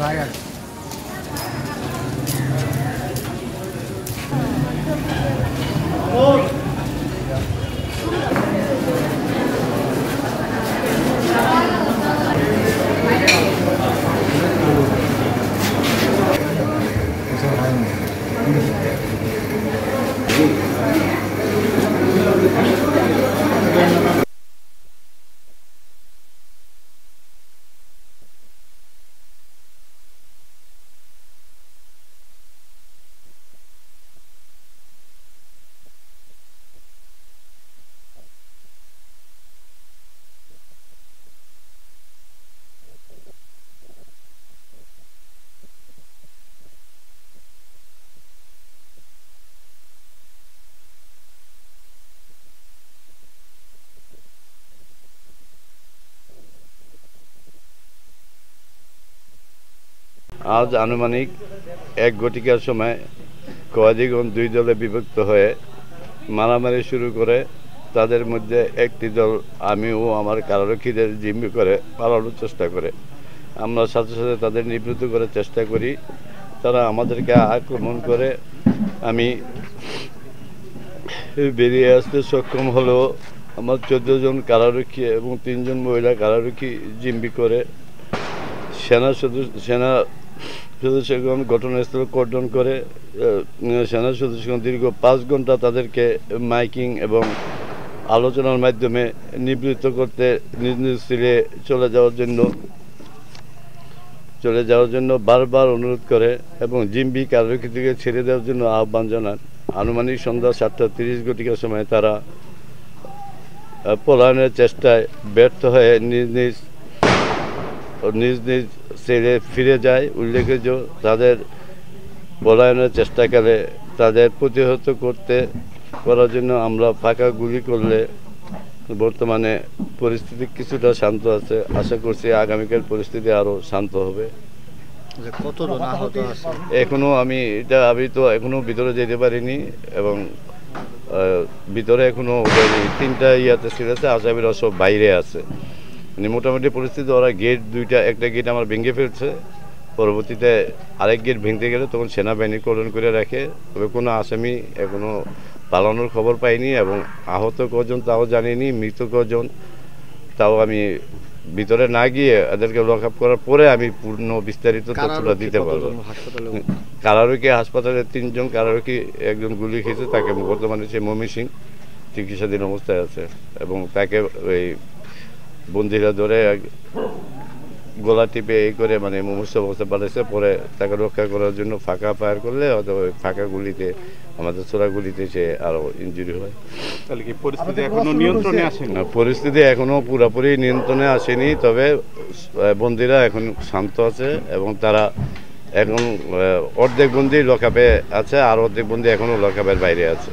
ভাই আছে আজ আনুমানিক 1 ঘটিকার সময় কয়েদিগণ দুই দলে বিভক্ত হয়ে মারামারি শুরু করে। তাদের মধ্যে একটি দল আমি ও আমার কারারক্ষীদের জিম্মি করে পালানোর চেষ্টা করে। আমরা সাথে সাথে তাদের নিবৃত্ত করার চেষ্টা করি। তারা আমাদেরকে আক্রমণ করে। আমি বেরিয়ে আসতে সক্ষম হলেও আমার 14 জন কারারক্ষী এবং 3 জন মহিলা কারারক্ষী জিম্মি করে। সেনা সদস্যগণ ঘটনাস্থল কর্ডন করে। সেনা সদস্যগণ দীর্ঘ 5 ঘন্টা তাদেরকে মাইকিং এবং আলোচনার মাধ্যমে নিবৃত্ত করতে নিজ নিজ স্থলে চলে যাওয়ার জন্য বারবার অনুরোধ করে এবং জিম্মি কারারক্ষী থেকে ছেড়ে দেওয়ার জন্য আহ্বান জানান। আনুমানিক সন্ধ্যা 7:30 ঘটিকার সময় তারা পলায়নের চেষ্টায় ব্যর্থ হয়ে নিজ নিজ ছেড়ে ফিরে যায়। উল্লেখযোগ্য, তাদের পলায়নের চেষ্টাকালে তাদের প্রতিহত করার জন্য আমরা ফাঁকা গুলি করলে বর্তমানে পরিস্থিতি কিছুটা শান্ত আছে। আশা করছি আগামীকাল পরিস্থিতি আরও শান্ত হবে। কতজন আহত আছে? আমি তো এখনো ভিতরে যেতে পারিনি এবং ভিতরে এখনো 3টা ইয়াতে ছিঁড়েছে। আসামিরা সব বাইরে আছে। মানে মোটামুটি পরিস্থিতি ওরা একটা গেট আমার ভেঙে ফেলছে। পরবর্তীতে আরেক গেট ভেঙতে গেলে তখন সেনাবাহিনী কর্ডন করে রাখে। তবে কোনো আসামি এখনো পালানোর খবর পাইনি এবং আহত কজন তাও জানিনি, মৃত কজন তাও আমি ভিতরে না গিয়ে এদেরকে লক আপ করার পরে আমি পূর্ণ বিস্তারিত তথ্যটা দিতে পারবো। কারারক্ষী হাসপাতালে 3 জন কারারক্ষী, একজন গুলি খেয়েছে, তাকে বর্তমানে সে ময়মনসিংহ চিকিৎসাধীন অবস্থায় আছে এবং তাকে ওই বন্দিরা ধরে গলা টিপে করে মানে মুমূর্ষ অবস্থা পাঠাইছে। পরে তাকে রক্ষা করার জন্য ফাঁকা ফায়ার করলে হয়তো ওই ফাঁকা গুলিতে, আমাদের ছোড়া গুলিতে সে আরও ইনজুরি হয়। তাহলে কি পরিস্থিতি এখনো নিয়ন্ত্রণে আসেনি? পরিস্থিতি এখনো পুরোপুরি নিয়ন্ত্রণে আসেনি, তবে বন্দিরা এখন শান্ত আছে এবং তারা এখন অর্ধেক বন্দি লকআপে আছে আর অর্ধেক বন্দি এখনো লকআপের বাইরে আছে।